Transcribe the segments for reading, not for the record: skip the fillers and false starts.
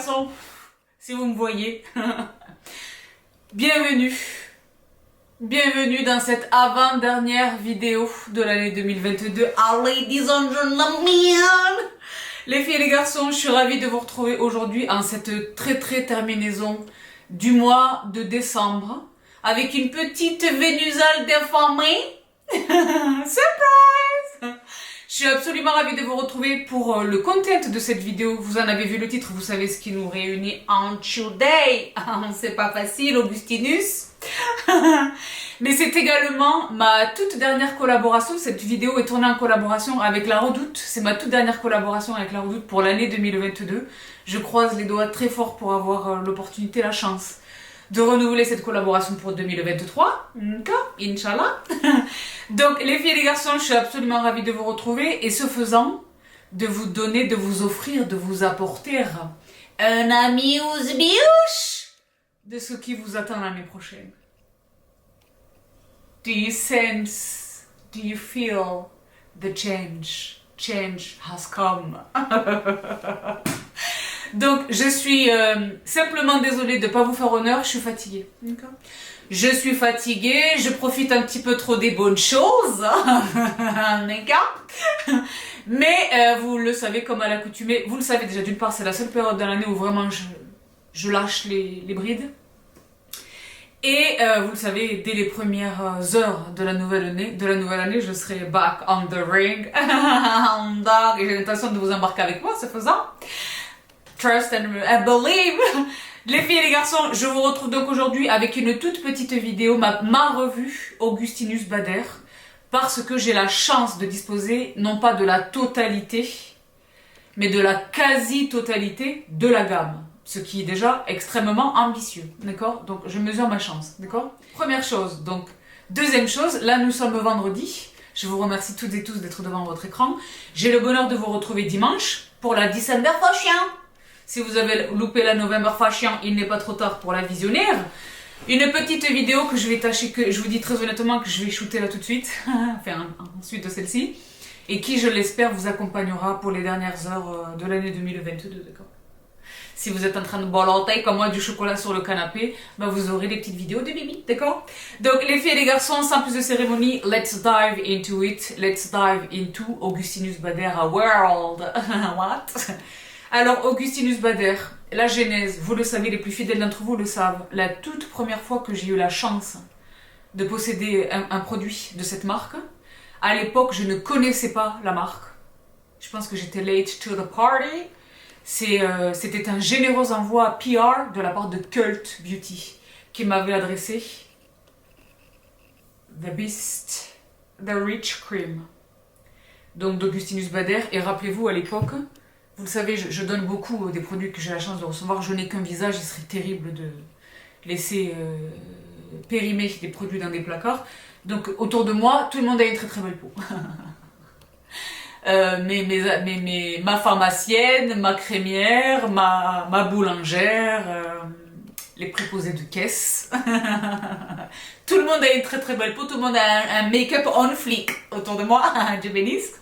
garçons, si vous me voyez, bienvenue. Bienvenue dans cette avant-dernière vidéo de l'année 2022. Ah, ladies and gentlemen, les filles et les garçons, je suis ravie de vous retrouver aujourd'hui en cette très terminaison du mois de décembre avec une petite Vénusale déformée. Surprise! Je suis absolument ravie de vous retrouver pour le content de cette vidéo. Vous en avez vu le titre, vous savez ce qui nous réunit en today. C'est pas facile, Augustinus. Mais c'est également ma toute dernière collaboration. Cette vidéo est tournée en collaboration avec La Redoute. C'est ma toute dernière collaboration avec La Redoute pour l'année 2022. Je croise les doigts très fort pour avoir l'opportunité, la chance de renouveler cette collaboration pour 2023. Inch'Allah. Donc les filles et les garçons, je suis absolument ravie de vous retrouver et ce faisant, de vous donner, de vous offrir, de vous apporter un amuse-bouche de ce qui vous attend l'année prochaine. Do you sense, do you feel the change? Change has come. Donc, je suis simplement désolée de ne pas vous faire honneur, je suis fatiguée. Je suis fatiguée, je profite un petit peu trop des bonnes choses. Mais vous le savez comme à l'accoutumée, vous le savez déjà, d'une part, c'est la seule période de l'année où vraiment je lâche les brides. Et vous le savez, dès les premières heures de la nouvelle année, je serai back on the ring. Et j'ai l'intention de vous embarquer avec moi, ce faisant. Trust and believe. Les filles et les garçons, je vous retrouve donc aujourd'hui avec une toute petite vidéo, ma revue Augustinus Bader, parce que j'ai la chance de disposer non pas de la totalité, mais de la quasi-totalité de la gamme. Ce qui est déjà extrêmement ambitieux, d'accord? Donc je mesure ma chance, d'accord? Première chose, donc deuxième chose, là nous sommes vendredi. Je vous remercie toutes et tous d'être devant votre écran. J'ai le bonheur de vous retrouver dimanche pour la December Fashion. Si vous avez loupé la November Fashion, il n'est pas trop tard pour la visionner. Une petite vidéo que je vais tâcher, que je vous dis très honnêtement que je vais shooter là tout de suite, enfin ensuite de celle-ci, et qui, je l'espère, vous accompagnera pour les dernières heures de l'année 2022, d'accord? Si vous êtes en train de balloter comme moi du chocolat sur le canapé, bah vous aurez des petites vidéos de Bibi, d'accord? Donc les filles et les garçons, sans plus de cérémonie, let's dive into it. Let's dive into Augustinus Bader, a world. What? Alors Augustinus Bader, la genèse, vous le savez, les plus fidèles d'entre vous le savent, la toute première fois que j'ai eu la chance de posséder un produit de cette marque, à l'époque je ne connaissais pas la marque. Je pense que j'étais late to the party. C'était un généreux envoi PR de la part de Cult Beauty qui m'avait adressé The Beast, The Rich Cream, donc d'Augustinus Bader. Et rappelez-vous, à l'époque, vous le savez, je donne beaucoup des produits que j'ai la chance de recevoir. Je n'ai qu'un visage, il serait terrible de laisser périmer des produits dans des placards. Donc autour de moi, tout le monde a une très belle peau. Ma pharmacienne, ma crémière, ma boulangère, les préposés de caisse. Tout le monde a une très belle peau, tout le monde a un make-up on fleek autour de moi, Dieu bénisse.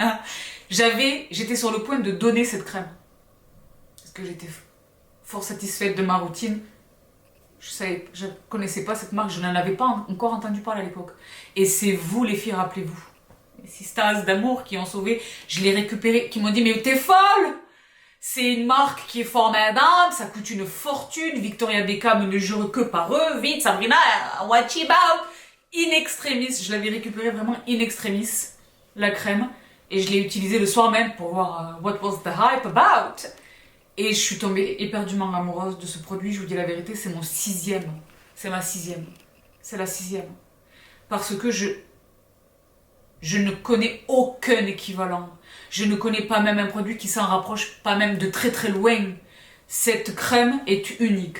J'étais sur le point de donner cette crème. Parce que j'étais fort satisfaite de ma routine. Je connaissais pas cette marque, je n'en avais pas encore entendu parler à l'époque. Et c'est vous les filles, rappelez-vous. Les sisters d'amour qui ont sauvé, je l'ai récupéré, qui m'ont dit mais t'es folle, c'est une marque qui est formidable, ça coûte une fortune, Victoria Beckham ne jure que par eux, vite Sabrina, what you about? In extremis, je l'avais récupéré vraiment in extremis, la crème, et je l'ai utilisée le soir même pour voir what was the hype about. Et je suis tombée éperdument amoureuse de ce produit, je vous dis la vérité, c'est mon 6e, c'est ma 6e, c'est la 6e, parce que je ne connais aucun équivalent. Je ne connais pas même un produit qui s'en rapproche, pas même de très loin. Cette crème est unique.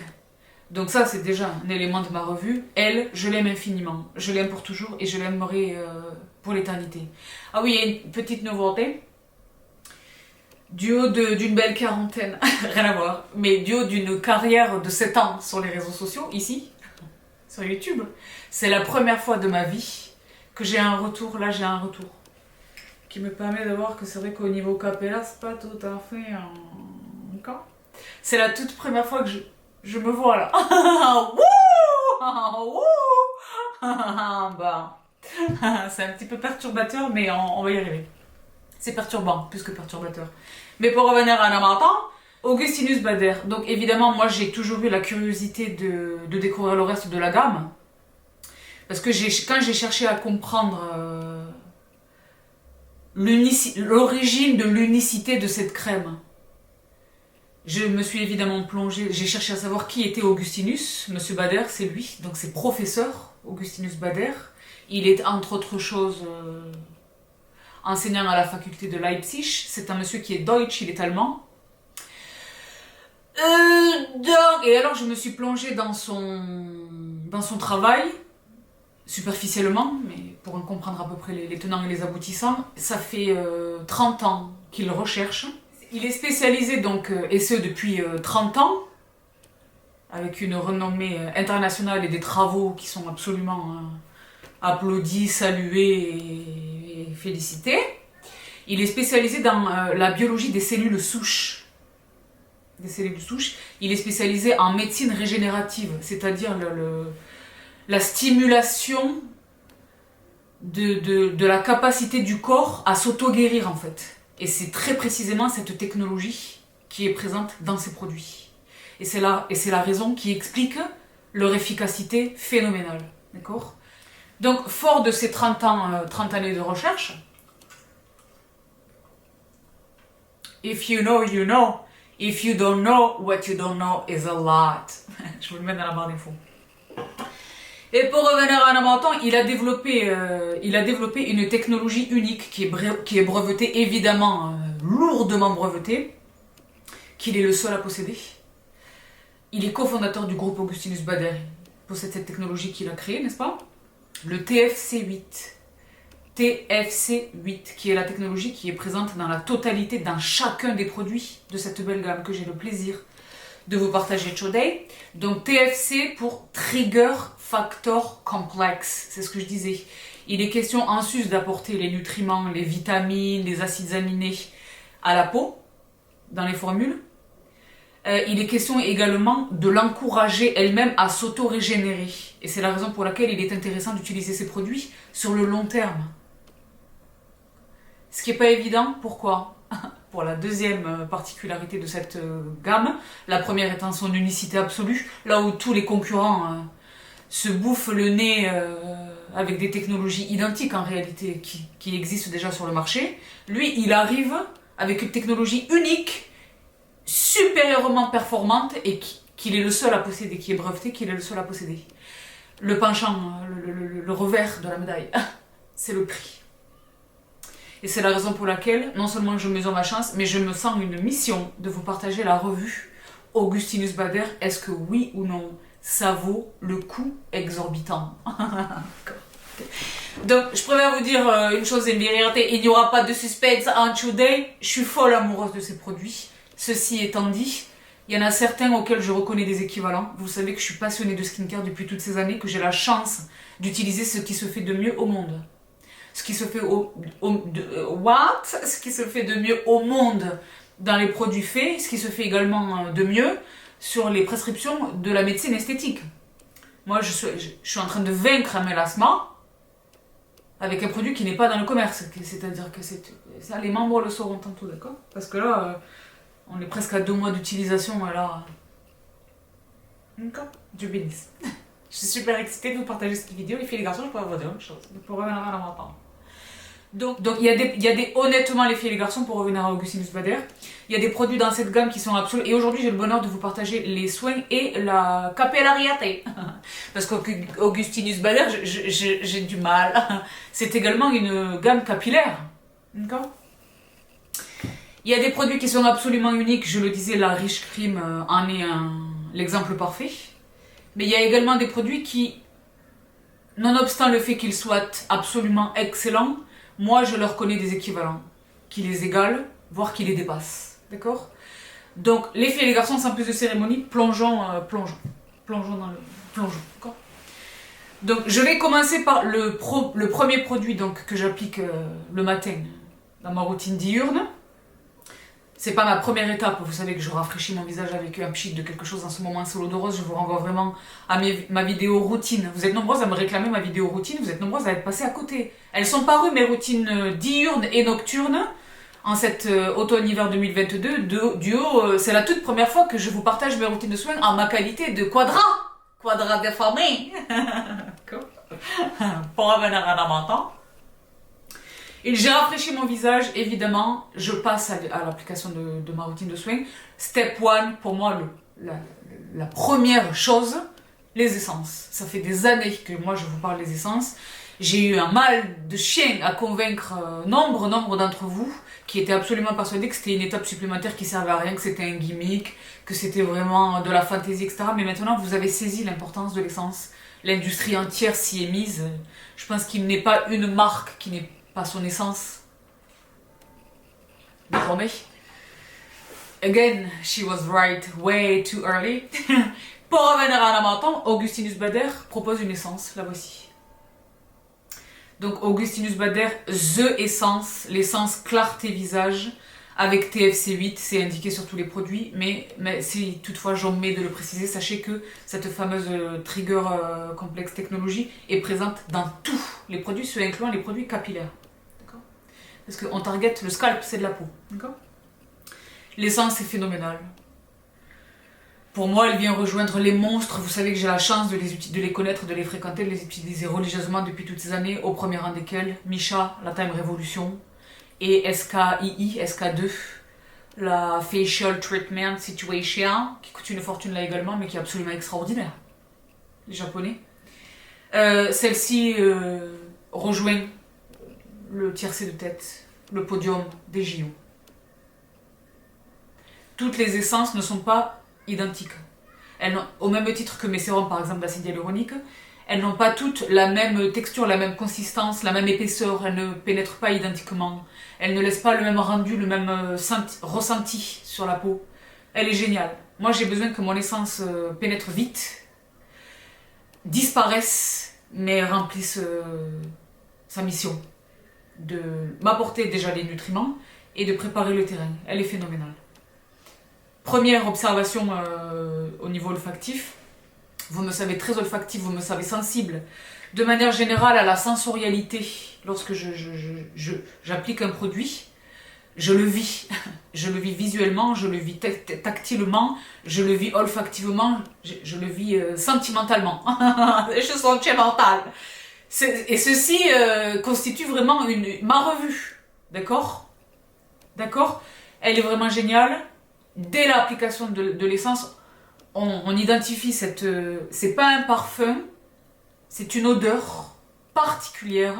Donc ça, c'est déjà un élément de ma revue. Elle, je l'aime infiniment. Je l'aime pour toujours et je l'aimerai pour l'éternité. Ah oui, il y a une petite nouveauté. Du haut d'une belle quarantaine, rien à voir, mais du haut d'une carrière de 7 ans sur les réseaux sociaux, ici, sur YouTube, c'est la première fois de ma vie que j'ai un retour, là j'ai un retour, qui me permet de voir que c'est vrai qu'au niveau capella, c'est pas tout à fait un cas. C'est la toute première fois que je me vois là. Wouh! Bah, c'est un petit peu perturbateur, mais on va y arriver. C'est perturbant, plus que perturbateur. Mais pour revenir à Namata, Augustinus Bader. Donc évidemment, moi j'ai toujours eu la curiosité de découvrir le reste de la gamme. Parce que quand j'ai cherché à comprendre l'origine de l'unicité de cette crème, je me suis évidemment plongée, j'ai cherché à savoir qui était Augustinus. Monsieur Bader, c'est lui, donc c'est professeur Augustinus Bader. Il est entre autres choses enseignant à la faculté de Leipzig. C'est un monsieur qui est Deutsch, il est allemand. Et alors je me suis plongée dans son travail, superficiellement, mais pour en comprendre à peu près les tenants et les aboutissants. Ça fait 30 ans qu'il recherche. Il est spécialisé donc, et ce depuis 30 ans, avec une renommée internationale et des travaux qui sont absolument applaudis, salués et félicités. Il est spécialisé dans la biologie des cellules souches. Il est spécialisé en médecine régénérative, c'est-à-dire la stimulation de la capacité du corps à s'auto-guérir en fait. Et c'est très précisément cette technologie qui est présente dans ces produits. Et c'est la raison qui explique leur efficacité phénoménale. D'accord ? Donc, fort de ces 30 années de recherche, if you know, you know. If you don't know, what you don't know is a lot. Je vous le mets dans la barre d'infos. Et pour revenir à Namatan, il a développé une technologie unique qui est brevetée, évidemment lourdement brevetée, qu'il est le seul à posséder. Il est cofondateur du groupe Augustinus Bader. Il possède cette technologie qu'il a créée, n'est-ce pas? Le TFC8. TFC8, qui est la technologie qui est présente dans la totalité, dans chacun des produits de cette belle gamme que j'ai le plaisir de vous partager today. Donc TFC pour Trigger Factor Complex, c'est ce que je disais. Il est question en sus d'apporter les nutriments, les vitamines, les acides aminés à la peau, dans les formules. Il est question également de l'encourager elle-même à s'auto-régénérer. Et c'est la raison pour laquelle il est intéressant d'utiliser ces produits sur le long terme. Ce qui n'est pas évident, pourquoi? Pour la deuxième particularité de cette gamme, la première étant son unicité absolue, là où tous les concurrents se bouffent le nez avec des technologies identiques en réalité qui existent déjà sur le marché. Lui, il arrive avec une technologie unique, supérieurement performante et qu'il est le seul à posséder, qui est breveté, qu'il est le seul à posséder. Le penchant, le revers de la médaille, c'est le prix. Et c'est la raison pour laquelle, non seulement je mesure ma chance, mais je me sens une mission de vous partager la revue Augustinus Bader. Est-ce que oui ou non, ça vaut le coût exorbitant? Donc, je préfère vous dire une chose et une vérité, il n'y aura pas de suspense en today. Je suis folle amoureuse de ces produits. Ceci étant dit, il y en a certains auxquels je reconnais des équivalents. Vous savez que je suis passionnée de skincare depuis toutes ces années, que j'ai la chance d'utiliser ce qui se fait de mieux au monde. Ce qui se fait ce qui se fait de mieux au monde dans les produits faits, ce qui se fait également de mieux sur les prescriptions de la médecine esthétique. Moi, je suis en train de vaincre un mélasma avec un produit qui n'est pas dans le commerce. C'est-à-dire que ça, les membres le sauront tantôt, d'accord? Parce que là, on est presque à 2 mois d'utilisation, alors... D'accord? Dieu bénisse. Je suis super excitée de vous partager cette vidéo. Les filles et les garçons, je pourrais vous dire une chose. Pour revenir à la Donc il y a des honnêtement les filles et les garçons, pour revenir à Augustinus Bader, il y a des produits dans cette gamme qui sont absolus. Et aujourd'hui j'ai le bonheur de vous partager les soins et la capillariate. Parce qu'Augustinus Bader, j'ai du mal. C'est également une gamme capillaire. D'accord? Il y a des produits qui sont absolument uniques. Je le disais, la Riche Cream en est l'exemple parfait. Mais il y a également des produits qui, nonobstant le fait qu'ils soient absolument excellents, moi je leur connais des équivalents, qui les égalent, voire qui les dépassent. D'accord? Donc, les filles et les garçons, sans plus de cérémonie, plongeons dans le plongeon. D'accord? Donc, je vais commencer par le premier produit donc, que j'applique le matin dans ma routine diurne. C'est pas ma première étape, vous savez que je rafraîchis mon visage avec un pchit de quelque chose en ce moment, c'est l'eau-de-rose, je vous renvoie vraiment à ma vidéo routine. Vous êtes nombreuses à me réclamer ma vidéo routine, vous êtes nombreuses à être passées à côté. Elles sont parues, mes routines diurnes et nocturnes, en cet automne-hiver 2022. C'est la toute première fois que je vous partage mes routines de soins en ma qualité de quadra déformé. Pour revenir à menton. Et j'ai rafraîchi mon visage, évidemment, je passe à l'application de ma routine de soins. Step 1, pour moi, la première chose, les essences. Ça fait des années que moi je vous parle des essences. J'ai eu un mal de chien à convaincre nombre d'entre vous qui étaient absolument persuadés que c'était une étape supplémentaire qui servait à rien, que c'était un gimmick, que c'était vraiment de la fantaisie, etc. Mais maintenant, vous avez saisi l'importance de l'essence. L'industrie entière s'y est mise. Je pense qu'il n'est pas une marque qui n'est pas son essence. Désormais. Again, she was right way too early. Pour revenir à la menton, Augustinus Bader propose une essence, la voici. Donc Augustinus Bader, The Essence, l'essence clarté visage, avec TFC8, c'est indiqué sur tous les produits, mais si toutefois j'omets de le préciser, sachez que cette fameuse trigger complexe technologie est présente dans tous les produits, ce incluant les produits capillaires. Parce qu'on target le scalp, c'est de la peau. L'essence est phénoménale. Pour moi, elle vient rejoindre les monstres. Vous savez que j'ai la chance de les connaître, de les fréquenter, de les utiliser religieusement depuis toutes ces années, au premier rang desquels Misha, la Time Revolution, et SKII, SK2, la Facial Treatment Situation, qui coûte une fortune là également, mais qui est absolument extraordinaire. Les Japonais. Celle-ci rejoint le tiercé de tête, le podium des JO. Toutes les essences ne sont pas identiques. Au même titre que mes sérums, par exemple, d'acide hyaluronique, elles n'ont pas toutes la même texture, la même consistance, la même épaisseur, elles ne pénètrent pas identiquement, elles ne laissent pas le même rendu, le même ressenti sur la peau. Elle est géniale. Moi, j'ai besoin que mon essence pénètre vite, disparaisse, mais remplisse sa mission de m'apporter déjà les nutriments et de préparer le terrain. Elle est phénoménale. Première observation au niveau olfactif, vous me savez très olfactif, vous me savez sensible. De manière générale à la sensorialité, lorsque j'applique un produit, je le vis. Je le vis visuellement, je le vis tactilement, je le vis olfactivement, je le vis sentimentalement. Je suis sentimentale. Et ceci constitue vraiment ma revue. D'accord? D'accord? Elle est vraiment géniale. Dès l'application de l'essence, on identifie c'est pas un parfum, c'est une odeur particulière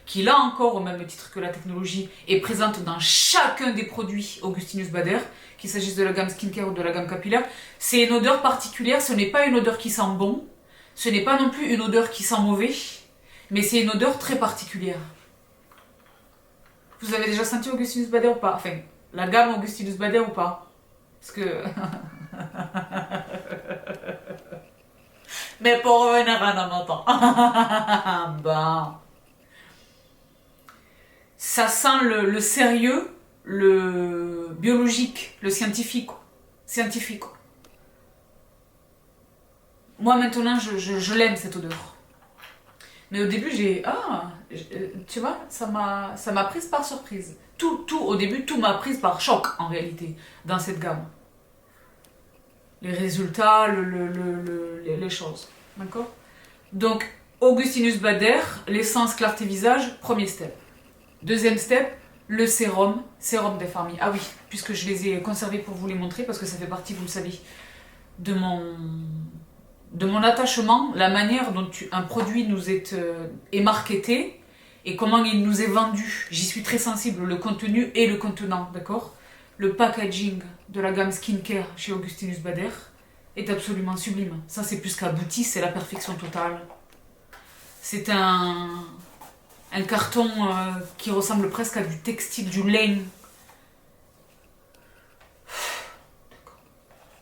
qui, là encore, au même titre que la technologie, est présente dans chacun des produits Augustinus Bader, qu'il s'agisse de la gamme skincare ou de la gamme capillaire. C'est une odeur particulière, ce n'est pas une odeur qui sent bon, ce n'est pas non plus une odeur qui sent mauvais, mais c'est une odeur très particulière. Vous avez déjà senti Augustinus Bader ou pas? Enfin, la gamme Augustinus Bader ou pas? Parce que... Mais pour revenir à un temps. Bon. Ça sent le sérieux, le biologique, le scientifique. Scientifique. Moi maintenant, je l'aime cette odeur. Mais au début, tu vois, ça m'a prise par surprise. Au début, tout m'a prise par choc, en réalité, dans cette gamme. Les résultats, les choses. D'accord? Donc, Augustinus Bader, l'essence clarté visage, premier step. Deuxième step, le sérum des familles. Ah oui, puisque je les ai conservés pour vous les montrer, parce que ça fait partie, vous le savez, de mon attachement, la manière dont un produit nous est marketé, et comment il nous est vendu. J'y suis très sensible, le contenu et le contenant, d'accord? Le packaging de la gamme skincare chez Augustinus Bader est absolument sublime. Ça, c'est plus qu'abouti, c'est la perfection totale. C'est un carton qui ressemble presque à du textile, du laine.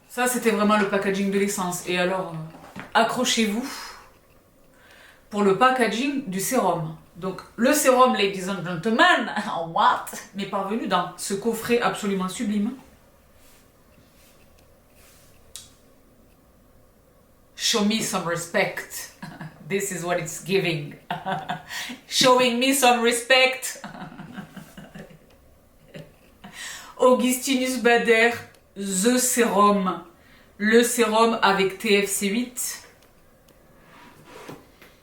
Ça, c'était vraiment le packaging de l'essence. Et alors, accrochez-vous. pour le packaging du sérum. Donc le sérum, ladies and gentlemen, what, m'est parvenu dans ce coffret absolument sublime. Show me some respect. This is what it's giving. Showing me some respect. Augustinus Bader, The Serum. Le sérum avec TFC8.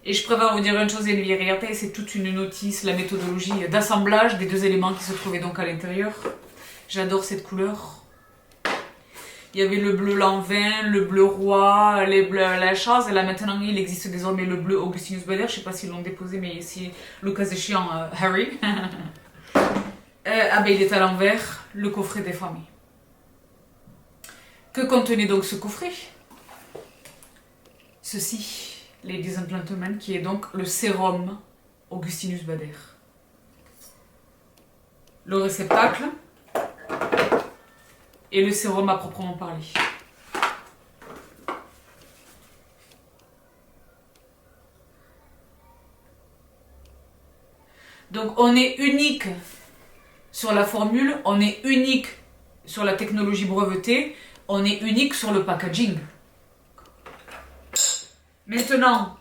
Et je préfère vous dire une chose et une vérité, c'est toute une notice, la méthodologie d'assemblage des deux éléments qui se trouvaient donc à l'intérieur. J'adore cette couleur. Il y avait le bleu Lanvin, le bleu roi, les bleus la chasse, et là maintenant il existe désormais le bleu Augustinus Bader, je sais pas s'ils l'ont déposé, mais ici, le cas échéant, Harry. Ah ben il est à l'envers, le coffret des familles. Que contenait donc ce coffret? Ceci. Ladies and gentlemen, qui est donc le sérum Augustinus Bader. Le réceptacle et le sérum à proprement parler. Donc on est unique sur la formule, on est unique sur la technologie brevetée, on est unique sur le packaging. Maintenant,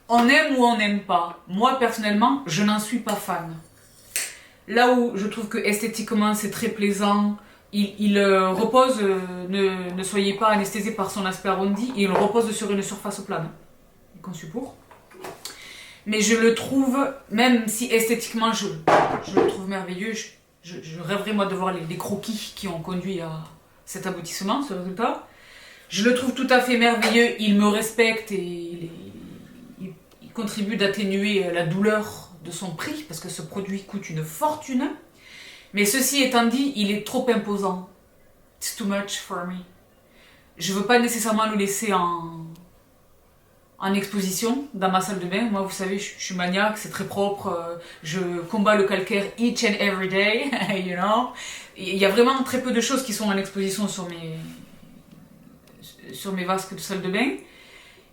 on aime ou on n'aime pas. Moi, personnellement, je n'en suis pas fan. Là où je trouve que esthétiquement, c'est très plaisant, il repose, ne soyez pas anesthésié par son aspect arrondi, il repose sur une surface plane. Il est conçu pour. Mais je le trouve, même si esthétiquement, je le trouve merveilleux, je rêverais moi de voir les croquis qui ont conduit à cet aboutissement, ce résultat. Je le trouve tout à fait merveilleux, il me respecte et il contribue d'atténuer la douleur de son prix, parce que ce produit coûte une fortune. Mais ceci étant dit, il est trop imposant. It's too much for me. Je veux pas nécessairement le laisser en exposition dans ma salle de bain. Moi, vous savez, je suis maniaque, c'est très propre. Je combats le calcaire each and every day, you know. Il y a vraiment très peu de choses qui sont en exposition sur mes vasques de salle de bain.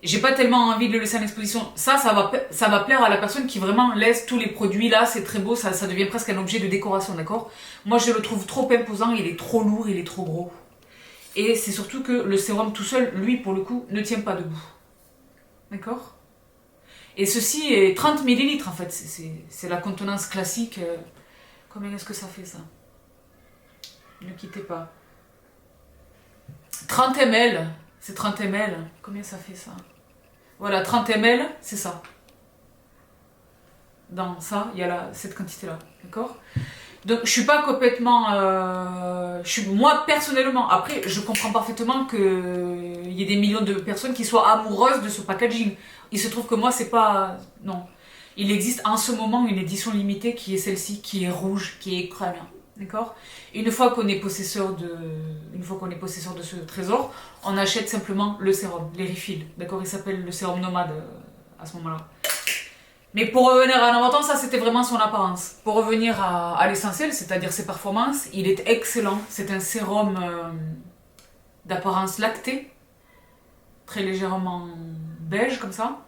J'ai pas tellement envie de le laisser en exposition. Ça va plaire à la personne qui vraiment laisse tous les produits là, c'est très beau, ça devient presque un objet de décoration, d'accord? Moi je le trouve trop imposant, il est trop lourd, il est trop gros. Et c'est surtout que le sérum tout seul, lui pour le coup, ne tient pas debout. D'accord? Et ceci est 30 ml en fait, c'est la contenance classique. Combien est-ce que ça fait ça? Ne quittez pas. 30 ml, c'est 30 ml. Combien ça fait ça? Voilà, 30 ml, c'est ça. Dans ça, il y a cette quantité-là, d'accord? Donc, je suis pas complètement... moi, personnellement, après, je comprends parfaitement qu'il y ait des millions de personnes qui soient amoureuses de ce packaging. Il se trouve que moi, c'est pas... Non. Il existe en ce moment une édition limitée qui est celle-ci, qui est rouge, qui est écrasante. D'accord? Une fois qu'on est possesseur de ce trésor, on achète simplement le sérum, les refills. D'accord? Il s'appelle le sérum nomade à ce moment-là. Mais pour revenir à l'inventant, ça c'était vraiment son apparence. Pour revenir à l'essentiel, c'est-à-dire ses performances, il est excellent. C'est un sérum d'apparence lactée, très légèrement beige comme ça.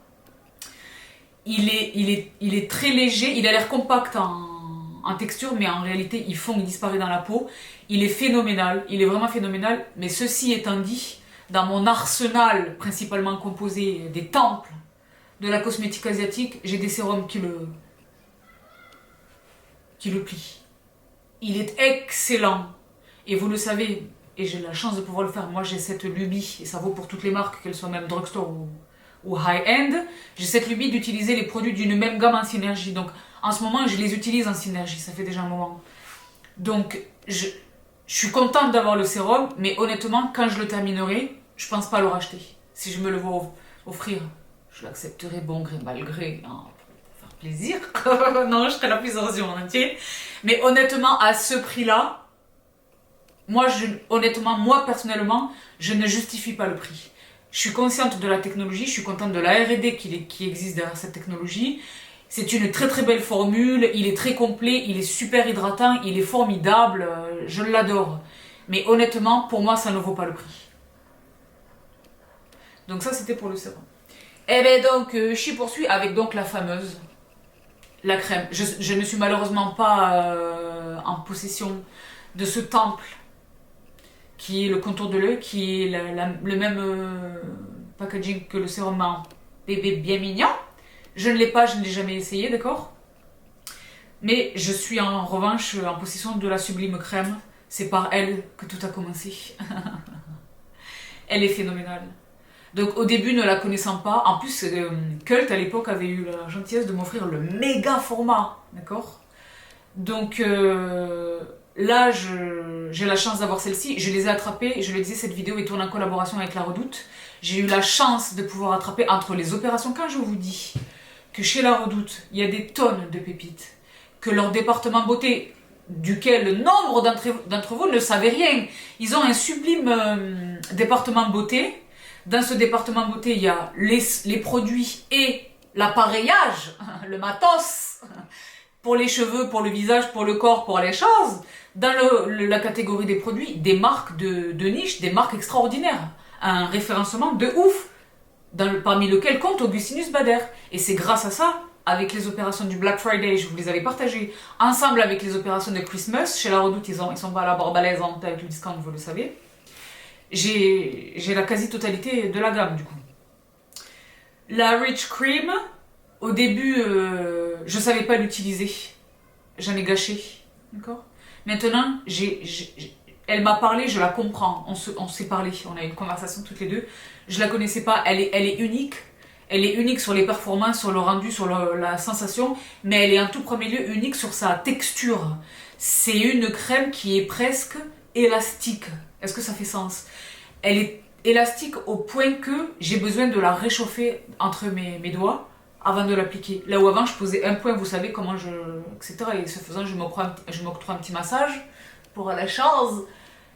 Il est très léger, il a l'air compact en texture, mais en réalité il fond, il disparaît dans la peau. Il est phénoménal, il est vraiment phénoménal. Mais ceci étant dit, dans mon arsenal principalement composé des temples de la cosmétique asiatique, j'ai des sérums qui le plient. Il est excellent. Et vous le savez, et j'ai la chance de pouvoir le faire, moi j'ai cette lubie, et ça vaut pour toutes les marques, qu'elles soient même drugstore ou high-end, j'ai cette lubie d'utiliser les produits d'une même gamme en synergie. Donc en ce moment, je les utilise en synergie, ça fait déjà un moment. Donc je suis contente d'avoir le sérum, mais honnêtement, quand je le terminerai, je pense pas le racheter. Si je me le vois offrir, je l'accepterai bon gré mal gré, hein, pour faire plaisir. Non, je serai la plus heureuse du monde entier. Mais honnêtement, à ce prix-là, moi personnellement, je ne justifie pas le prix. Je suis consciente de la technologie, je suis contente de la R&D qui existe derrière cette technologie. C'est une très très belle formule, il est très complet, il est super hydratant, il est formidable, je l'adore. Mais honnêtement, pour moi, ça ne vaut pas le prix. Donc ça, c'était pour le sérum. Et bien donc, je poursuis avec donc la fameuse, la crème. Je ne suis malheureusement pas en possession de ce temple qui est le contour de l'œil, qui est le même packaging que le sérum en bébé bien mignon. Je ne l'ai pas, je ne l'ai jamais essayé, d'accord? Mais je suis en revanche en possession de la sublime crème. C'est par elle que tout a commencé. Elle est phénoménale. Donc au début, ne la connaissant pas, en plus, Cult à l'époque avait eu la gentillesse de m'offrir le méga format, d'accord? Donc là, j'ai la chance d'avoir celle-ci. Je les ai attrapées, je le disais, cette vidéo est tournée en collaboration avec La Redoute. J'ai eu la chance de pouvoir attraper entre les opérations, quand je vous dis que chez La Redoute, il y a des tonnes de pépites, que leur département beauté, duquel le nombre d'entre vous ne savez rien, ils ont un sublime département beauté. Dans ce département beauté, il y a les produits et l'appareillage, le matos, pour les cheveux, pour le visage, pour le corps, pour les choses. Dans la catégorie des produits, des marques de niche, des marques extraordinaires. Un référencement de ouf, parmi lequel compte Augustinus Bader. Et c'est grâce à ça, avec les opérations du Black Friday, je vous les avais partagées, ensemble avec les opérations de Christmas, chez La Redoute, ils sont pas à la barbalaise avec le discount, vous le savez. J'ai la quasi-totalité de la gamme, du coup. La Rich Cream, au début, je savais pas l'utiliser. J'en ai gâché, d'accord? Maintenant, elle m'a parlé, je la comprends. On s'est parlé, on a eu une conversation toutes les deux. Je la connaissais pas, elle est unique. Elle est unique sur les performances, sur le rendu, sur la sensation, mais elle est en tout premier lieu unique sur sa texture. C'est une crème qui est presque élastique. Est-ce que ça fait sens? Elle est élastique au point que j'ai besoin de la réchauffer entre mes doigts avant de l'appliquer. Là où avant je posais un point, vous savez comment etc. Et ce faisant, je m'octroie un petit massage pour la chose.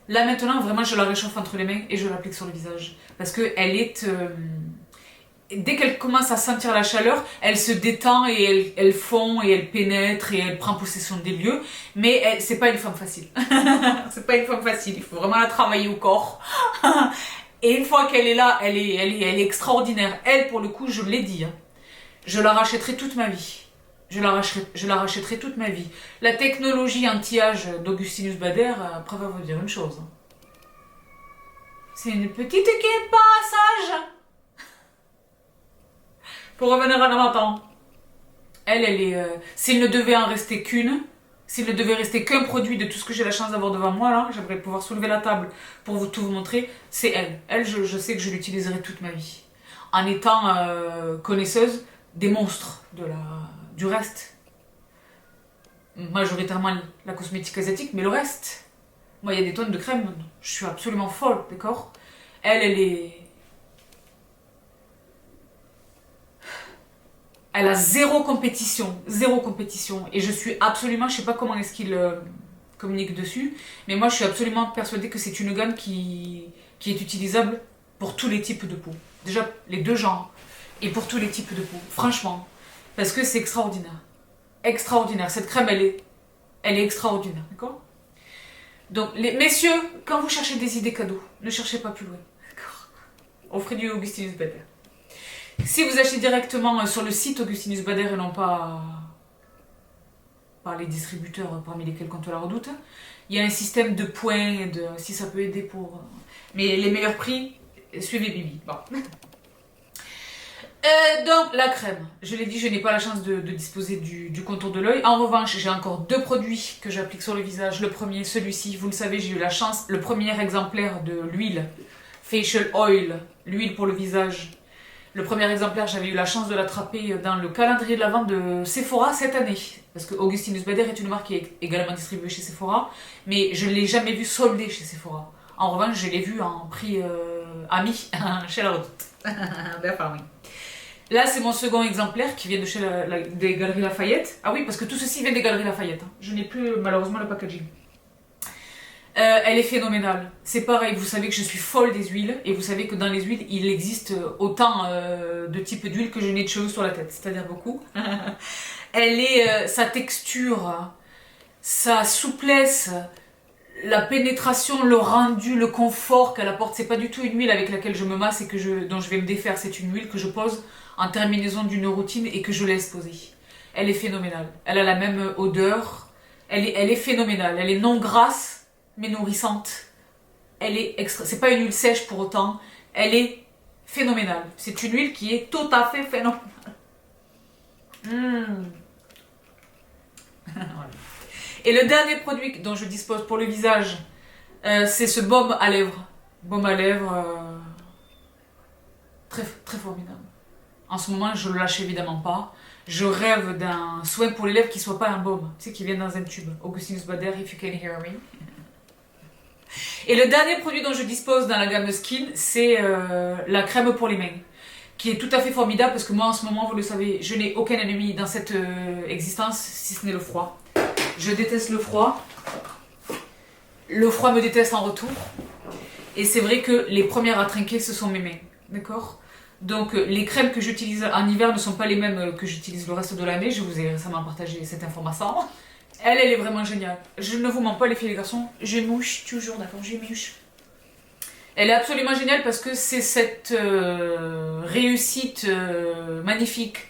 Là maintenant, vraiment, je la réchauffe entre les mains et je l'applique sur le visage. Parce que elle est... dès qu'elle commence à sentir la chaleur, elle se détend et elle fond et elle pénètre et elle prend possession des lieux. Mais c'est pas une femme facile. C'est pas une femme facile. Il faut vraiment la travailler au corps. Et une fois qu'elle est là, elle est extraordinaire. Elle, pour le coup, je l'ai dit. Hein, je la rachèterai toute ma vie. Je la rachèterai toute ma vie. La technologie anti-âge d'Augustinus Bader, après, va vous dire une chose. Hein. C'est une petite qui est pas sage. Pour revenir à l'amatant, elle est... s'il ne devait en rester qu'une, s'il ne devait rester qu'un produit de tout ce que j'ai la chance d'avoir devant moi, là, j'aimerais pouvoir soulever la table pour tout vous montrer, c'est elle. Elle, je sais que je l'utiliserai toute ma vie. En étant connaisseuse des monstres du reste. Majoritairement la cosmétique asiatique, mais le reste. Moi, il y a des tonnes de crème, je suis absolument folle, d'accord? Elle est... Elle a zéro compétition. Et je suis absolument, je sais pas comment est-ce qu'il communique dessus, mais moi je suis absolument persuadée que c'est une gamme qui est utilisable pour tous les types de peau. Déjà les deux genres, et pour tous les types de peau, franchement. Parce que c'est extraordinaire. Extraordinaire. Cette crème, elle est extraordinaire, d'accord? Donc, messieurs, quand vous cherchez des idées cadeaux, ne cherchez pas plus loin, d'accord? Offrez du Augustinus Bader. Si vous achetez directement sur le site Augustinus Bader et non pas par les distributeurs parmi lesquels compte La Redoute, il y a un système de points, si ça peut aider pour... Mais les meilleurs prix, suivez Bibi. Bon. Donc la crème, je l'ai dit, je n'ai pas la chance de disposer du contour de l'œil. En revanche, j'ai encore deux produits que j'applique sur le visage. Le premier, celui-ci, vous le savez, j'ai eu la chance, le premier exemplaire de l'huile Facial Oil, l'huile pour le visage. Le premier exemplaire, j'avais eu la chance de l'attraper dans le calendrier de la vente de Sephora cette année. Parce que Augustinus Bader est une marque qui est également distribuée chez Sephora, mais je ne l'ai jamais vu soldée chez Sephora. En revanche, je l'ai vu en prix ami chez La Redoute. Enfin, oui. Là, c'est mon second exemplaire qui vient de chez des Galeries Lafayette. Ah oui, parce que tout ceci vient des Galeries Lafayette. Hein. Je n'ai plus malheureusement le packaging. Elle est phénoménale. C'est pareil, vous savez que je suis folle des huiles, et vous savez que dans les huiles, il existe autant de types d'huiles que je n'ai de cheveux sur la tête, c'est-à-dire beaucoup. Sa texture, sa souplesse, la pénétration, le rendu, le confort qu'elle apporte, c'est pas du tout une huile avec laquelle je me masse et dont je vais me défaire, c'est une huile que je pose en terminaison d'une routine et que je laisse poser. Elle est phénoménale. Elle a la même odeur. Elle est phénoménale. Elle est non grasse, mais nourrissante. Elle est extra... C'est pas une huile sèche pour autant. Elle est phénoménale. C'est une huile qui est tout à fait phénoménale. Et le dernier produit dont je dispose pour le visage, c'est ce baume à lèvres. Baume à lèvres très, très formidable. En ce moment, je ne le lâche évidemment pas. Je rêve d'un soin pour les lèvres qui ne soit pas un baume, tu sais, qui vient dans un tube. Augustinus Bader, if you can hear me. Et le dernier produit dont je dispose dans la gamme Skin, c'est la crème pour les mains, qui est tout à fait formidable parce que moi, en ce moment, vous le savez, je n'ai aucun ennemi dans cette existence, si ce n'est le froid. Je déteste le froid. Le froid me déteste en retour. Et c'est vrai que les premières à trinquer, ce sont mes mains. D'accord ? Donc les crèmes que j'utilise en hiver ne sont pas les mêmes que j'utilise le reste de l'année. Je vous ai récemment partagé cette information. Elle est vraiment géniale. Je ne vous mens pas les filles et les garçons. Je mouche toujours, d'accord ? Je mouche. Elle est absolument géniale parce que c'est cette réussite magnifique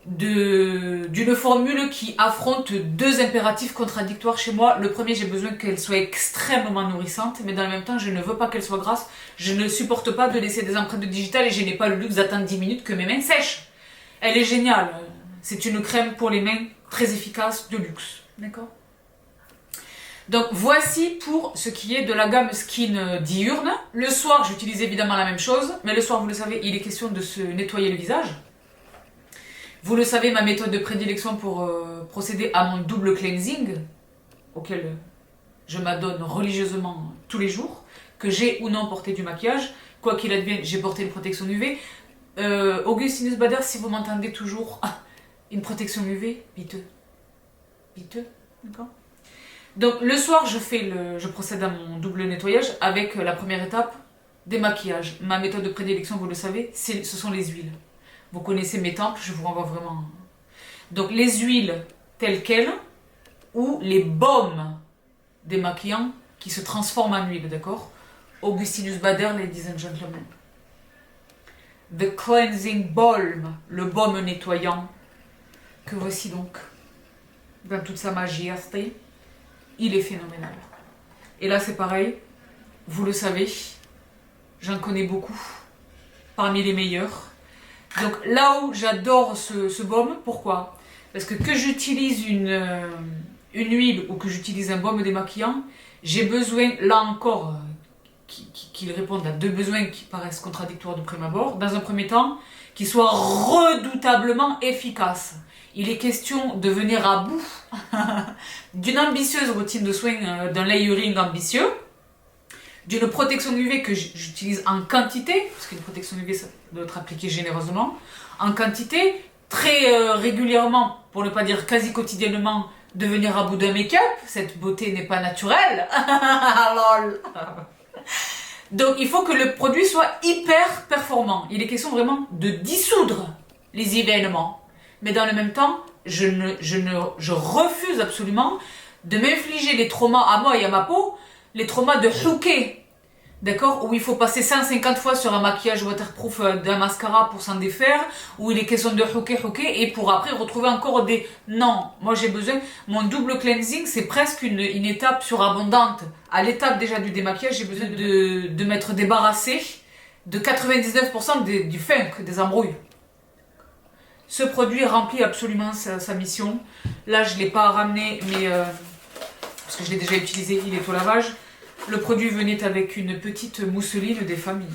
d'une formule qui affronte deux impératifs contradictoires chez moi. Le premier, j'ai besoin qu'elle soit extrêmement nourrissante, mais dans le même temps, je ne veux pas qu'elle soit grasse. Je ne supporte pas de laisser des empreintes digitales et je n'ai pas le luxe d'attendre 10 minutes que mes mains sèchent. Elle est géniale. C'est une crème pour les mains très efficace, de luxe. D'accord ? Donc voici pour ce qui est de la gamme Skin diurne. Le soir, j'utilise évidemment la même chose, mais le soir, vous le savez, il est question de se nettoyer le visage. Vous le savez, ma méthode de prédilection pour procéder à mon double cleansing, auquel je m'adonne religieusement tous les jours, que j'ai ou non porté du maquillage, quoi qu'il advienne, j'ai porté une protection UV. Augustinus Bader, si vous m'entendez toujours, une protection UV, piteux. Piteux, d'accord ? Donc le soir, je procède à mon double nettoyage avec la première étape, démaquillage. Ma méthode de prédilection, vous le savez, ce sont les huiles. Vous connaissez mes temples, je vous renvoie vraiment. Donc les huiles telles quelles ou les baumes démaquillants qui se transforment en huile, d'accord ? Augustinus Bader, ladies and gentlemen. The cleansing balm, le baume nettoyant, que voici donc dans toute sa majesté. Il est phénoménal. Et là c'est pareil, vous le savez, j'en connais beaucoup, parmi les meilleurs. Donc là où j'adore ce baume, pourquoi ? Parce que j'utilise une huile ou que j'utilise un baume démaquillant, j'ai besoin, là encore, qu'il réponde à deux besoins qui paraissent contradictoires de prime abord. Dans un premier temps, qu'il soit redoutablement efficace. Il est question de venir à bout d'une ambitieuse routine de soins, d'un layering ambitieux, d'une protection UV que j'utilise en quantité, parce qu'une protection UV ça doit être appliquée généreusement, en quantité, très régulièrement, pour ne pas dire quasi quotidiennement, de venir à bout d'un make-up. Cette beauté n'est pas naturelle. Lol. Donc il faut que le produit soit hyper performant. Il est question vraiment de dissoudre les événements. Mais dans le même temps, je refuse absolument de m'infliger les traumas à moi et à ma peau, les traumas de hooker, d'accord, où il faut passer 150 fois sur un maquillage waterproof d'un mascara pour s'en défaire, où il est question de hooker, et pour après retrouver encore des... Non, moi j'ai besoin... Mon double cleansing, c'est presque une étape surabondante. À l'étape déjà du démaquillage, j'ai besoin de m'être débarrassé de 99% du funk, des embrouilles. Ce produit remplit absolument sa mission. Là, je ne l'ai pas ramené, mais parce que je l'ai déjà utilisé, il est au lavage. Le produit venait avec une petite mousseline des familles.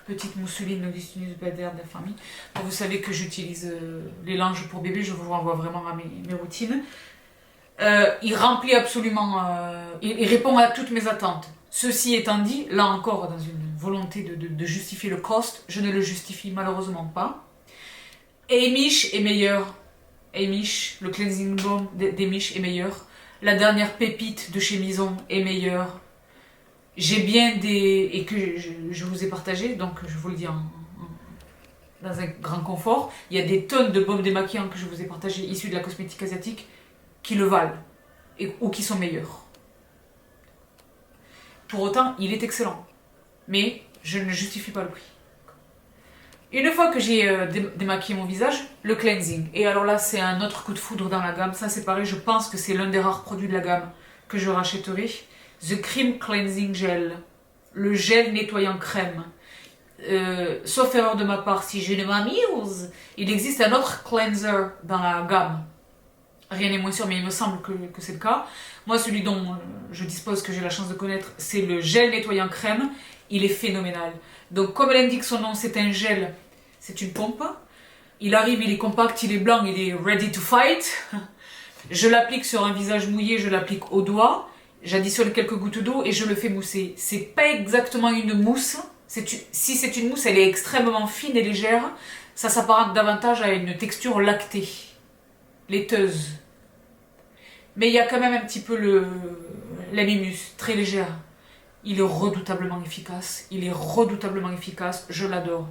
Petite mousseline Augustinus Bader des familles. Donc, vous savez que j'utilise les langes pour bébé, je vous renvoie vraiment à mes routines. Il remplit absolument, il répond à toutes mes attentes. Ceci étant dit, là encore, dans une volonté de justifier le cost, je ne le justifie malheureusement pas. Amish est meilleur. Amish, le cleansing balm d'Amish est meilleur. La dernière pépite de chez Mison est meilleure. J'ai bien des... et que je vous ai partagé, donc je vous le dis dans un grand confort. Il y a des tonnes de baumes démaquillants que je vous ai partagés issus de la cosmétique asiatique qui le valent ou qui sont meilleurs. Pour autant, il est excellent. Mais Je ne justifie pas le prix. Une fois que j'ai démaquillé mon visage, le cleansing. Et alors là, c'est un autre coup de foudre dans la gamme. Ça, c'est pareil, je pense que c'est l'un des rares produits de la gamme que je rachèterai. The Cream Cleansing Gel. Le gel nettoyant crème. Sauf erreur de ma part, si je ne m'amuse, il existe un autre cleanser dans la gamme. Rien n'est moins sûr, mais il me semble que c'est le cas. Moi, celui dont je dispose, que j'ai la chance de connaître, c'est le gel nettoyant crème. Il est phénoménal. Donc, comme l'indique son nom, c'est un gel, c'est une pompe. Il arrive, il est compact, il est blanc, il est ready to fight. Je l'applique sur un visage mouillé, je l'applique au doigt. J'additionne quelques gouttes d'eau et je le fais mousser. C'est pas exactement une mousse. Si c'est une mousse, elle est extrêmement fine et légère. Ça s'apparente davantage à une texture lactée, laiteuse. Mais il y a quand même un petit peu la mimus, très légère. Il est redoutablement efficace. Il est redoutablement efficace. Je l'adore.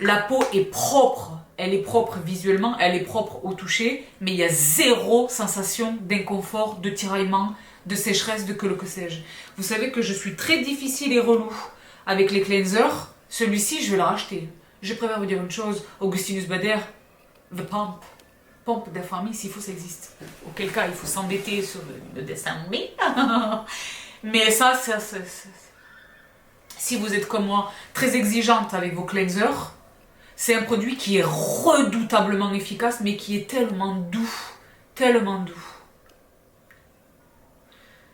La peau est propre. Elle est propre visuellement, elle est propre au toucher, mais il y a zéro sensation d'inconfort, de tiraillement, de sécheresse, de que sais-je. Vous savez que je suis très difficile et relou avec les cleansers. Celui-ci, je vais le racheter. Je préfère vous dire une chose, Augustinus Bader, The Pump. Pompe d'infirmier, s'il faut, ça existe. Auquel cas, il faut s'endetter sur le dessin. Mais ça, si vous êtes comme moi, très exigeante avec vos cleansers, c'est un produit qui est redoutablement efficace, mais qui est tellement doux. Tellement doux.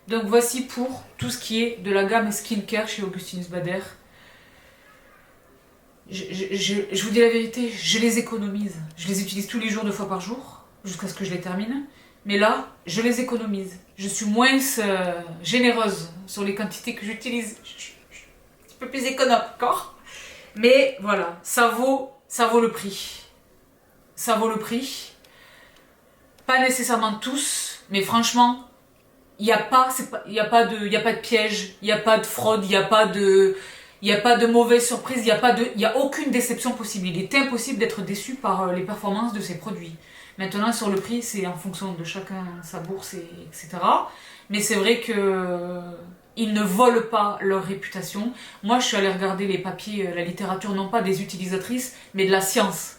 Donc voici pour tout ce qui est de la gamme skincare chez Augustinus Bader. Je vous dis la vérité, je les économise. Je les utilise tous les jours, 2 fois par jour, jusqu'à ce que je les termine. Mais là, je les économise. Je suis moins généreuse sur les quantités que j'utilise. Je suis un petit peu plus économe, d'accord? Mais voilà, ça vaut le prix. Ça vaut le prix. Pas nécessairement tous, mais franchement, il n'y a pas de piège, il n'y a pas de fraude, il n'y a pas de mauvaise surprise, il n'y a aucune déception possible. Il est impossible d'être déçu par les performances de ces produits. Maintenant, sur le prix, c'est en fonction de chacun, sa bourse, etc. Mais c'est vrai que ils ne volent pas leur réputation. Moi, je suis allée regarder les papiers, la littérature, non pas des utilisatrices, mais de la science.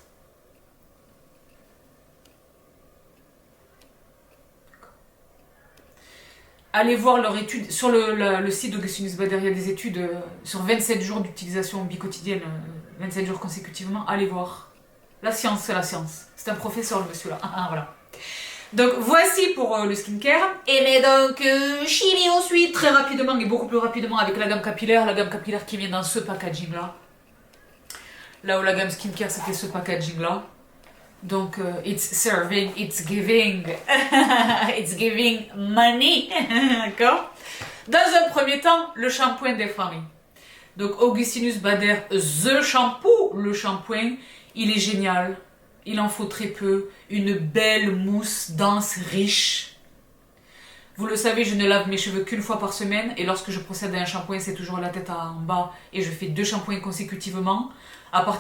Allez voir leur étude sur le site d'Augustinus Bader, il y a des études sur 27 jours d'utilisation biquotidienne, 27 jours consécutivement. Allez voir. La science, c'est la science. C'est un professeur, le monsieur là. Voilà. Donc voici pour le skincare. Et mais donc, chimie ensuite, très rapidement et beaucoup plus rapidement avec la gamme capillaire qui vient dans ce packaging là. Là où la gamme skincare c'était ce packaging là. Donc, it's serving, it's giving, it's giving money, d'accord? Dans un premier temps, le shampoing des familles. Donc, Augustinus Bader, the shampoo, le shampoing, il est génial, il en faut très peu, une belle mousse dense, riche. Vous le savez, je ne lave mes cheveux qu'une fois par semaine, et lorsque je procède à un shampoing, c'est toujours la tête en bas, et je fais 2 shampoings consécutivement.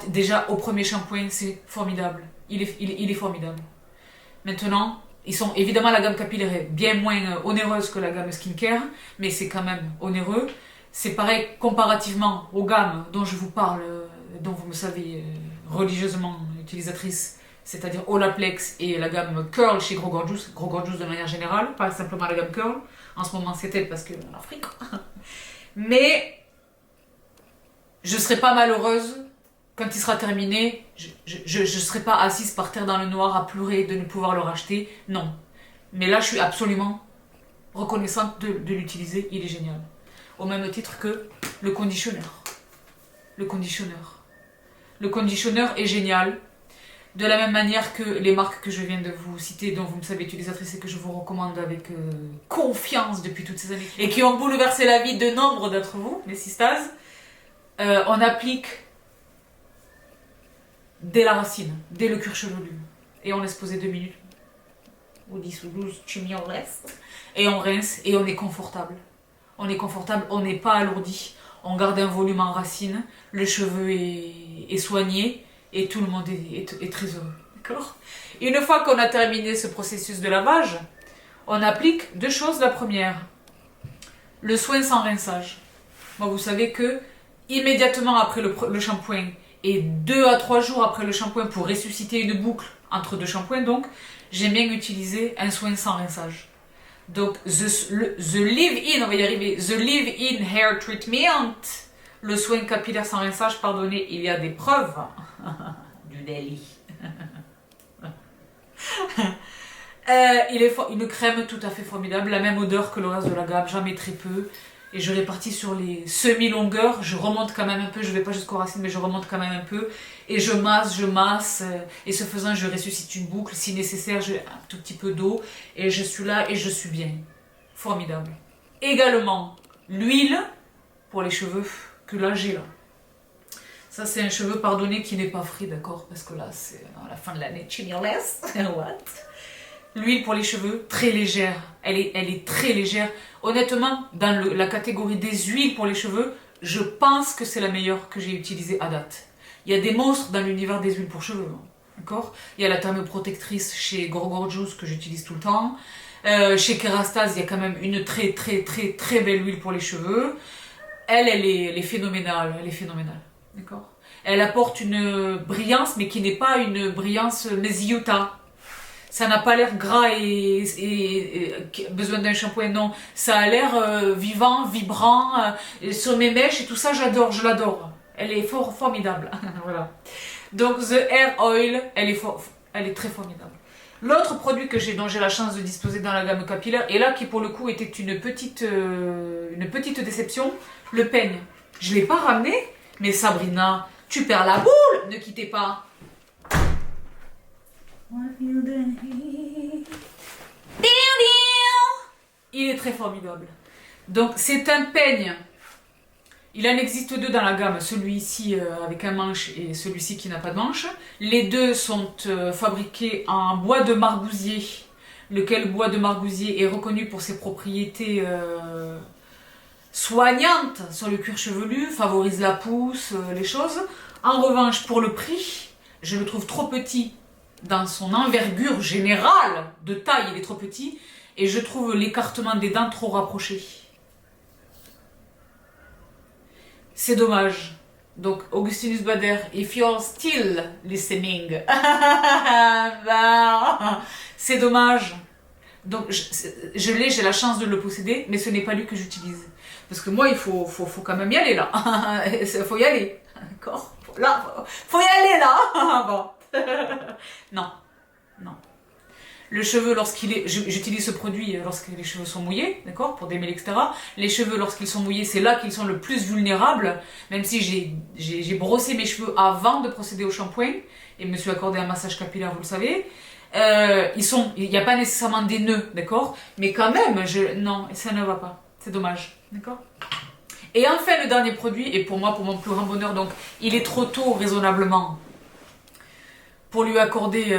Déjà, au premier shampoing, c'est formidable. Il est formidable. Maintenant, évidemment, la gamme capillaire est bien moins onéreuse que la gamme skincare, mais c'est quand même onéreux. C'est pareil comparativement aux gammes dont je vous parle, dont vous me savez religieusement utilisatrice, c'est-à-dire Olaplex et la gamme Curl chez Gros Gorgeous de manière générale, pas simplement la gamme Curl. En ce moment, c'est elle parce que l'Afrique. Mais je ne serai pas malheureuse. Quand il sera terminé, je ne serai pas assise par terre dans le noir à pleurer de ne pouvoir le racheter. Non. Mais là, je suis absolument reconnaissante de l'utiliser. Il est génial. Au même titre que le conditionneur. Le conditionneur est génial. De la même manière que les marques que je viens de vous citer, dont vous me savez utilisatrice et que je vous recommande avec confiance depuis toutes ces années, et qui ont bouleversé la vie de nombre d'entre vous, mes sisters, on applique dès la racine, dès le cuir chevelu. Et on laisse poser 2 minutes. Ou 10 ou 12, tu m'y en restes. Et on rince et on est confortable. On est confortable, on n'est pas alourdi. On garde un volume en racine, le cheveu est soigné et tout le monde est très heureux. D'accord? Une fois qu'on a terminé ce processus de lavage, on applique 2 choses. La première, le soin sans rinçage. Moi, vous savez que immédiatement après le shampoing et 2 à 3 jours après le shampoing pour ressusciter une boucle entre 2 shampoings, donc j'aime bien utiliser un soin sans rinçage. Donc the Leave-In, on va y arriver, the Leave-In Hair Treatment, le soin capillaire sans rinçage, pardonnez, il y a des preuves du délit. Il est une crème tout à fait formidable, la même odeur que le reste de la gamme, jamais très peu. Et je répartis sur les semi-longueurs, je remonte quand même un peu, je vais pas jusqu'aux racines, mais je remonte quand même un peu. Et je masse, et ce faisant, je ressuscite une boucle. Si nécessaire, j'ai un tout petit peu d'eau, et je suis là, et je suis bien. Formidable. Également, l'huile pour les cheveux que là, j'ai là. Ça, c'est un cheveu, pardonné, qui n'est pas frit, d'accord? Parce que là, c'est à la fin de l'année, chimiless. What? L'huile pour les cheveux, très légère. Elle est très légère. Honnêtement, dans la catégorie des huiles pour les cheveux, je pense que c'est la meilleure que j'ai utilisée à date. Il y a des monstres dans l'univers des huiles pour cheveux. D'accord? Il y a la thermoprotectrice chez Gorgorjuice que j'utilise tout le temps. Chez Kerastase, il y a quand même une très belle huile pour les cheveux. Elle est phénoménale. Elle est phénoménale. D'accord? Elle apporte une brillance, mais qui n'est pas une brillance mesiuta. Ça n'a pas l'air gras et besoin d'un shampoing, non. Ça a l'air vivant, vibrant, sur mes mèches et tout ça, j'adore, je l'adore. Elle est formidable. Voilà. Donc, The Hair Oil, elle est très formidable. L'autre produit dont j'ai la chance de disposer dans la gamme capillaire, et là qui pour le coup était une petite déception, le peigne. Je ne l'ai pas ramené, mais Sabrina, tu perds la boule, ne quittez pas. Il est très formidable. Donc c'est un peigne. Il en existe 2 dans la gamme, celui-ci avec un manche et celui-ci qui n'a pas de manche. Les 2 sont fabriqués en bois de margousier, lequel bois de margousier est reconnu pour ses propriétés soignantes sur le cuir chevelu, favorise la pousse, les choses. En revanche, pour le prix, je le trouve trop petit dans son envergure générale de taille, il est trop petit, et je trouve l'écartement des dents trop rapproché. C'est dommage. Donc, Augustinus Bader, if you're still listening, c'est dommage. Donc, j'ai la chance de le posséder, mais ce n'est pas lui que j'utilise. Parce que moi, il faut quand même y aller là. Il faut y aller. D'accord? Là, faut y aller là. Bon. Non. Le cheveu, j'utilise ce produit lorsque les cheveux sont mouillés, d'accord, pour démêler, etc. Les cheveux, lorsqu'ils sont mouillés, c'est là qu'ils sont le plus vulnérables, même si j'ai brossé mes cheveux avant de procéder au shampoing, et me suis accordé un massage capillaire, vous le savez. Il n'y a pas nécessairement des nœuds, d'accord, mais quand même, non, ça ne va pas. C'est dommage, d'accord. Et enfin, le dernier produit, et pour moi, pour mon plus grand bonheur, donc, il est trop tôt, raisonnablement, pour lui accorder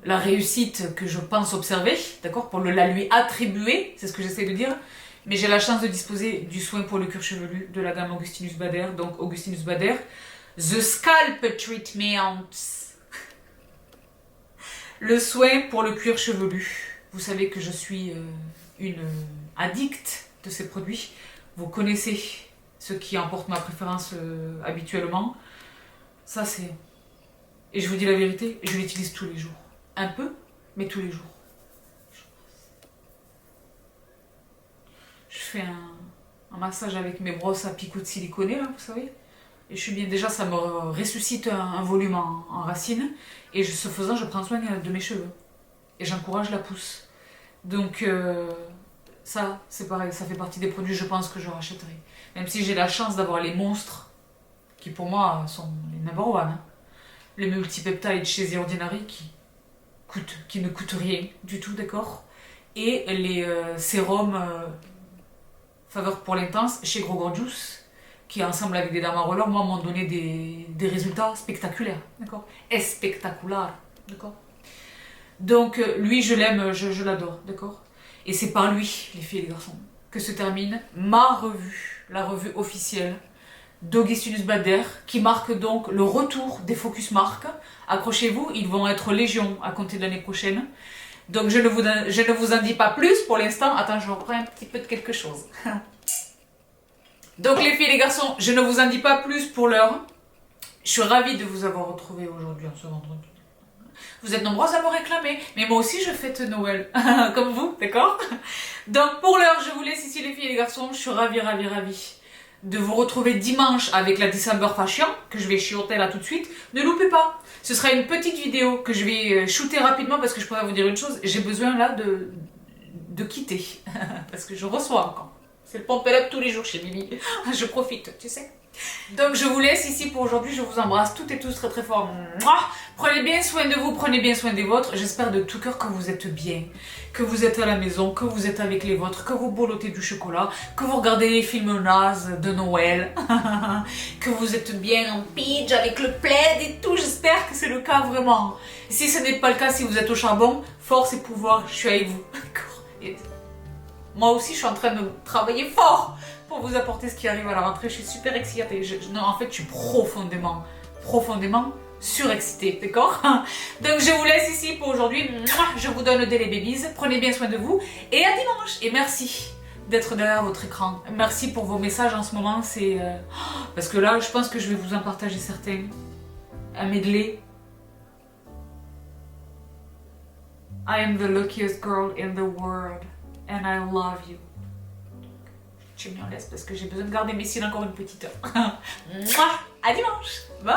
la réussite que je pense observer, d'accord, pour la lui attribuer, c'est ce que j'essaie de dire, mais j'ai la chance de disposer du soin pour le cuir chevelu de la gamme Augustinus Bader, donc Augustinus Bader, The Scalp Treatment, le soin pour le cuir chevelu. Vous savez que je suis une addicte de ces produits, vous connaissez ce qui emporte ma préférence habituellement, ça c'est... Et je vous dis la vérité, je l'utilise tous les jours. Un peu, mais tous les jours. Je fais un massage avec mes brosses à picot de silicone, là, vous savez. Et je suis bien, déjà ça me ressuscite un volume en racines. Et ce faisant, je prends soin de mes cheveux. Et j'encourage la pousse. Donc ça, c'est pareil, ça fait partie des produits, je pense, que je rachèterai. Même si j'ai la chance d'avoir les monstres, qui pour moi sont les number one. Hein. Les multipeptides chez The Ordinary qui ne coûtent rien du tout, d'accord. Et les sérums faveur pour l'intense chez Gorgorjuice, qui ensemble avec des dermarollers, moi, m'ont donné des résultats spectaculaires, d'accord. Et spectaculaires, d'accord. Donc lui, je l'aime, je l'adore, d'accord. Et c'est par lui, les filles et les garçons, que se termine ma revue, la revue officielle d'Augustinus Bader, qui marque donc le retour des Focus Marques. Accrochez-vous, ils vont être légion à compter de l'année prochaine. Donc je ne vous en dis pas plus pour l'instant. Attends, je reprends un petit peu de quelque chose. Donc les filles et les garçons, je ne vous en dis pas plus pour l'heure. Je suis ravie de vous avoir retrouvés aujourd'hui en ce vendredi. Vous êtes nombreuses à me réclamer, mais moi aussi je fête Noël, comme vous, d'accord? Donc pour l'heure, je vous laisse ici les filles et les garçons, je suis ravie de vous retrouver dimanche avec la December Fashion, que je vais chioter là tout de suite. Ne loupez pas, ce sera une petite vidéo que je vais shooter rapidement parce que je pourrais vous dire une chose, j'ai besoin là de quitter, parce que je reçois encore. C'est le pump up tous les jours chez Bibi, je profite, tu sais. Donc je vous laisse ici pour aujourd'hui, je vous embrasse toutes et tous très très fort. Mouah. Prenez bien soin de vous, prenez bien soin des vôtres. J'espère de tout cœur que vous êtes bien, que vous êtes à la maison, que vous êtes avec les vôtres, que vous bolotez du chocolat, que vous regardez les films nazes de Noël, que vous êtes bien en pitch avec le plaid et tout. J'espère que c'est le cas vraiment. Si ce n'est pas le cas, si vous êtes au charbon, force et pouvoir, je suis avec vous. Moi aussi, je suis en train de travailler fort pour vous apporter ce qui arrive à la rentrée. Je suis super excitée. Non, en fait, je suis profondément surexcitée, d'accord? Donc, je vous laisse ici pour aujourd'hui. Je vous donne des babies. Prenez bien soin de vous. Et à dimanche. Et merci d'être derrière votre écran. Merci pour vos messages en ce moment. C'est parce que là, je pense que je vais vous en partager certains. Un medley. I am the luckiest girl in the world. And I love you. Je me laisse parce que j'ai besoin de garder mes cils encore une petite heure. À dimanche. Bye.